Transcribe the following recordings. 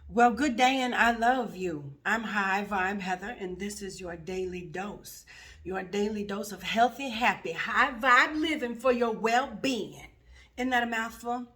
Well, good day and I love you. I'm High Vibe Heather, and this is your daily dose. Your daily dose of healthy, happy, high vibe living for your well-being. Isn't that a mouthful?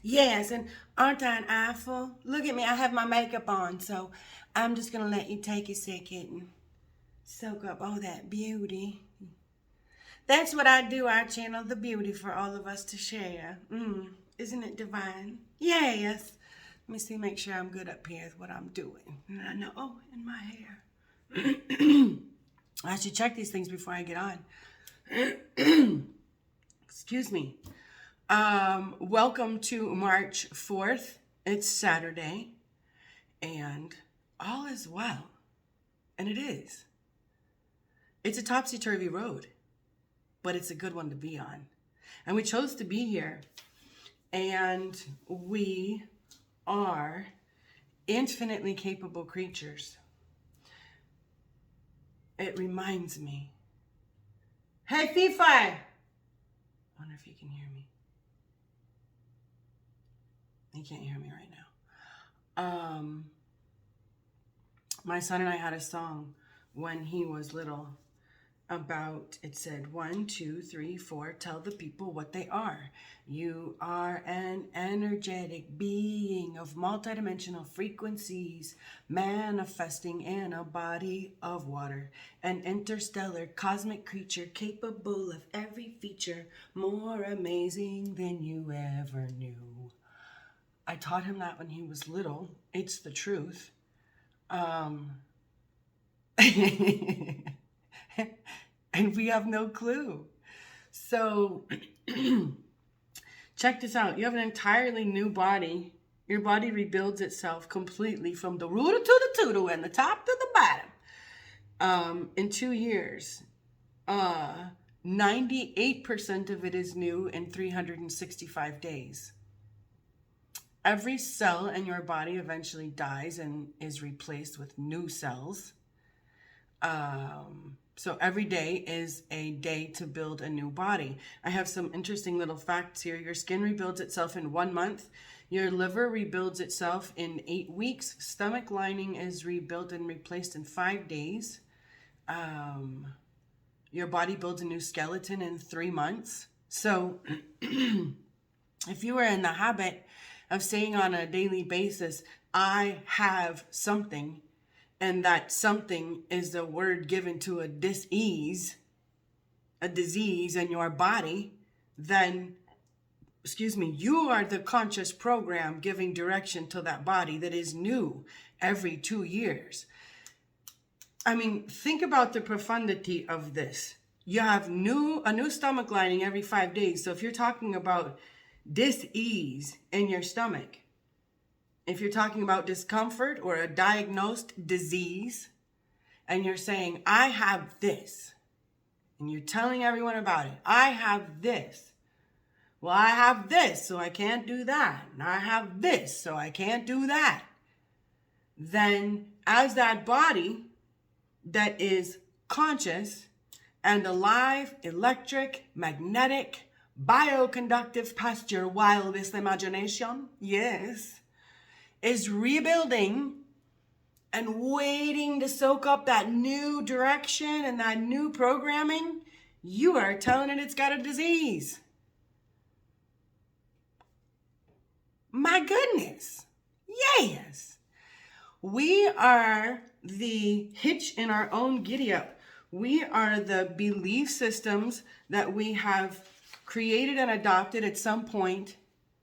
Yes, and aren't I an eyeful? Look at me, I have my makeup on, so I'm just going to let you take a second and soak up all that beauty. That's what I do. I channel the beauty for all of us to share. Isn't it divine? Yes. Let me see, make sure I'm good up here with what I'm doing. And I know, oh, and my hair. I should check these things before I get on. Excuse me. Welcome to March 4th. It's Saturday. And all is well. And it is. It's a topsy-turvy road. But it's a good one to be on. And we chose to be here. And we are infinitely capable creatures. It reminds me. Hey, Fifi! I wonder if you can hear me. He can't hear me right now. My son and I had a song when he was little about, it said, 1, 2, 3, 4, tell the people what they are. You are an energetic being of multidimensional frequencies, manifesting in a body of water, an interstellar cosmic creature capable of every feature, more amazing than you ever knew. I taught him that when he was little. It's the truth. And we have no clue. So check this out. You have an entirely new body. Your body rebuilds itself completely from the rooter to the tootle and the top to the bottom. In 2 years, 98% of it is new in 365 days. Every cell in your body eventually dies and is replaced with new cells. So every day is a day to build a new body. I have some interesting little facts here. Your skin rebuilds itself in 1 month. Your liver rebuilds itself in 8 weeks. Stomach lining is rebuilt and replaced in 5 days. Your body builds a new skeleton in 3 months. So if you are in the habit of saying on a daily basis, I have something, and that something is the word given to a disease in your body, then, you are the conscious program giving direction to that body that is new every 2 years. I mean, think about the profundity of this. You have a new stomach lining every 5 days. So if you're talking about dis-ease in your stomach, if you're talking about discomfort or a diagnosed disease, and you're saying, I have this, and you're telling everyone about it, I have this. Well, I have this, so I can't do that. And I have this, so I can't do that. Then as that body that is conscious and alive, electric, magnetic, bioconductive past your wildest imagination, yes, is rebuilding and waiting to soak up that new direction and that new programming, you are telling it it's got a disease. My goodness. Yes. We are the hitch in our own giddy up. We are the belief systems that we have created and adopted at some point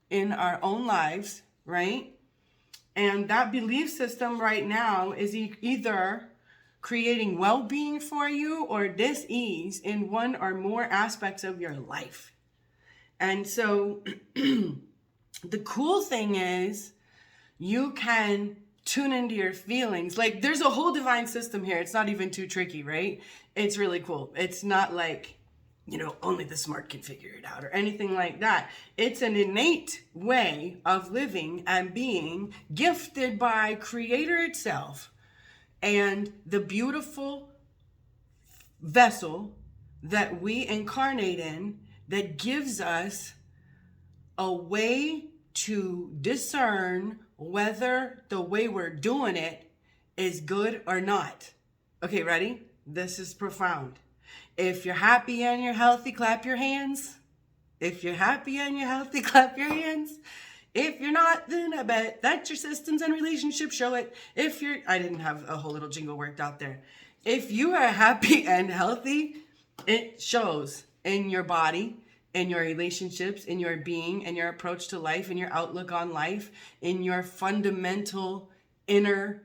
in our own lives, right? And that belief system right now is either creating well-being for you or dis-ease in one or more aspects of your life. And so the cool thing is you can tune into your feelings. Like, there's a whole divine system here. It's not even too tricky, right? It's really cool. It's not like, only the smart can figure it out or anything like that. It's an innate way of living and being gifted by Creator itself and the beautiful vessel that we incarnate in that gives us a way to discern whether the way we're doing it is good or not. Okay, ready? This is profound. If you're happy and you're healthy, clap your hands. If you're happy and you're healthy, clap your hands. If you're not, then I bet that your systems and relationships show it. I didn't have a whole little jingle worked out there. If you are happy and healthy, it shows in your body, in your relationships, in your being, in your approach to life, in your outlook on life, in your fundamental inner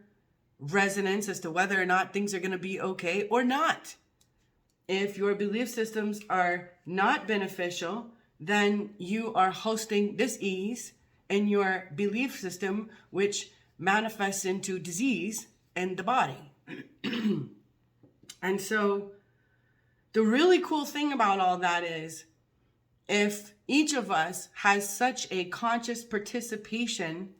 resonance as to whether or not things are going to be okay or not. If your belief systems are not beneficial, then you are hosting dis-ease in your belief system, which manifests into disease in the body. And so the really cool thing about all that is, if each of us has such a conscious participation,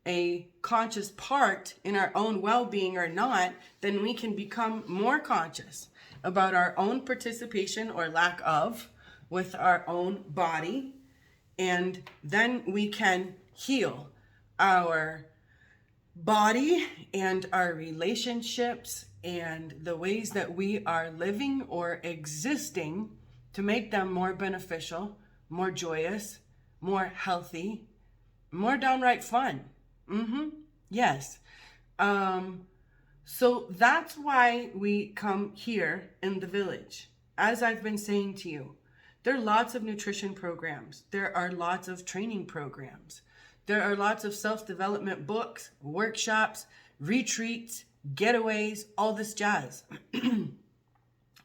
a conscious part in our own well-being or not, then we can become more conscious about our own participation or lack of with our own body. And then we can heal our body and our relationships and the ways that we are living or existing to make them more beneficial, more joyous, more healthy, more downright fun. Yes. So that's why we come here in the village. As I've been saying to you, there are lots of nutrition programs. There are lots of training programs. There are lots of self-development books, workshops, retreats, getaways, all this jazz.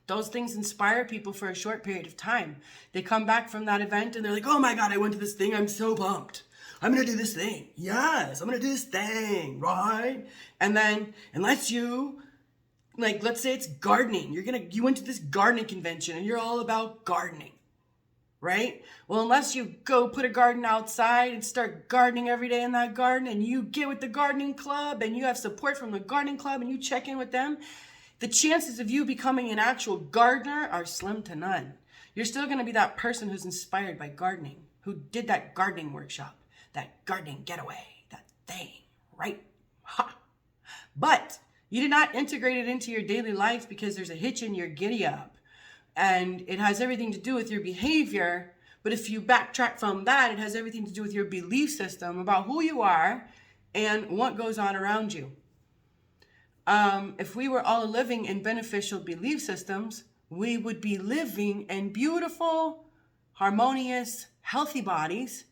Those things inspire people for a short period of time. They come back from that event and they're like, oh my God, I went to this thing. I'm so pumped. I'm going to do this thing. Yes, I'm going to do this thing, right? And then unless you, let's say it's gardening. You went to this gardening convention and you're all about gardening, right? Well, unless you go put a garden outside and start gardening every day in that garden, and you get with the gardening club and you have support from the gardening club and you check in with them, the chances of you becoming an actual gardener are slim to none. You're still going to be that person who's inspired by gardening, who did that gardening workshop, that gardening getaway, that thing, right? Ha! But you did not integrate it into your daily life because there's a hitch in your giddy up, and it has everything to do with your behavior. But if you backtrack from that, it has everything to do with your belief system about who you are and what goes on around you. If we were all living in beneficial belief systems, we would be living in beautiful, harmonious, healthy bodies.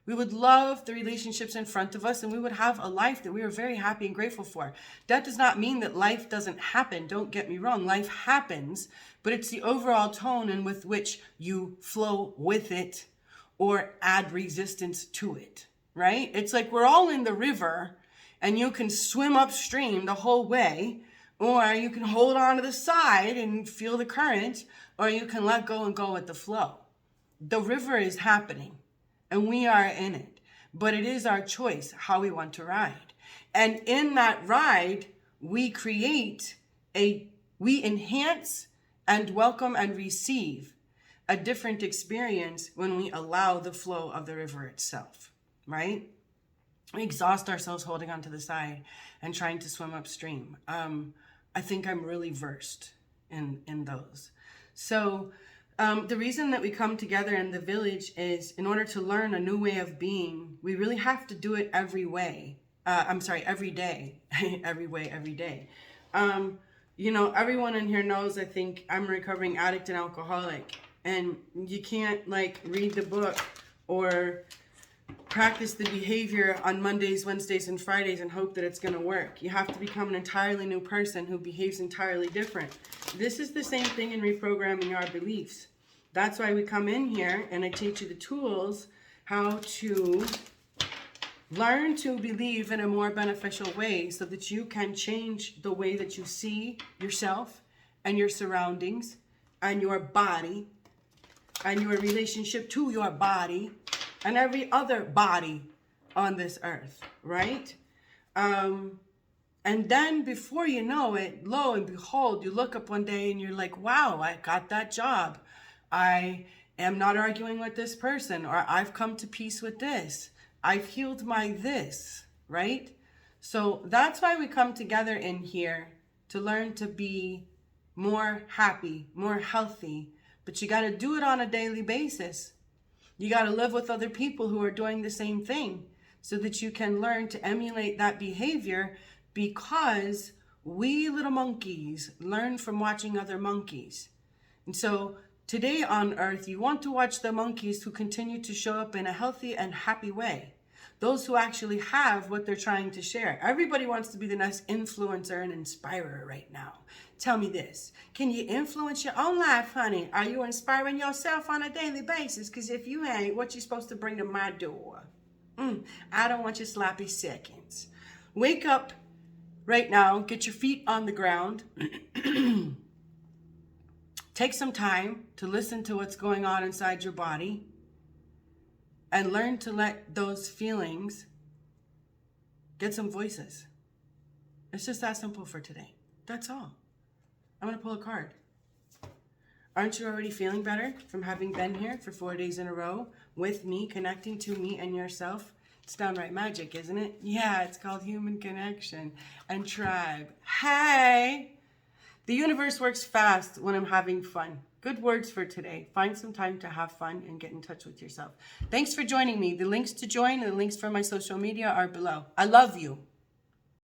We would love the relationships in front of us, and we would have a life that we are very happy and grateful for. That does not mean that life doesn't happen. Don't get me wrong. Life happens, but it's the overall tone and with which you flow with it or add resistance to it, right? It's like we're all in the river, and you can swim upstream the whole way, or you can hold on to the side and feel the current, or you can let go and go with the flow. The river is happening, and we are in it, but it is our choice how we want to ride. And in that ride, we enhance and welcome and receive a different experience when we allow the flow of the river itself, right? We exhaust ourselves holding onto the side and trying to swim upstream. I think I'm really versed in those. So the reason that we come together in the village is in order to learn a new way of being. We really have to do it every day. Every way, every day. Everyone in here knows, I think, I'm a recovering addict and alcoholic. And you can't read the book or practice the behavior on Mondays, Wednesdays, and Fridays and hope that it's going to work. You have to become an entirely new person who behaves entirely different. This is the same thing in reprogramming our beliefs. That's why we come in here and I teach you the tools how to learn to believe in a more beneficial way so that you can change the way that you see yourself and your surroundings and your body and your relationship to your body and every other body on this earth, right? And then before you know it, lo and behold, you look up one day and you're like, wow, I got that job. I am not arguing with this person, or I've come to peace with this. I've healed my this. right? So that's why we come together in here, to learn to be more happy, more healthy. But you got to do it on a daily basis. You got to live with other people who are doing the same thing so that you can learn to emulate that behavior, because we little monkeys learn from watching other monkeys. And so today on Earth, you want to watch the monkeys who continue to show up in a healthy and happy way. Those who actually have what they're trying to share. Everybody wants to be the next influencer and inspirer right now. Tell me this. Can you influence your own life, honey? Are you inspiring yourself on a daily basis? Because if you ain't, what you supposed to bring to my door? I don't want your sloppy seconds. Wake up right now. Get your feet on the ground. Take some time to listen to what's going on inside your body, and learn to let those feelings get some voices. It's just that simple for today. That's all. I'm going to pull a card. Aren't you already feeling better from having been here for 4 days in a row with me, connecting to me and yourself? It's downright magic, isn't it? Yeah, it's called human connection and tribe. Hey! The universe works fast when I'm having fun. Good words for today. Find some time to have fun and get in touch with yourself. Thanks for joining me. The links to join and the links for my social media are below. I love you.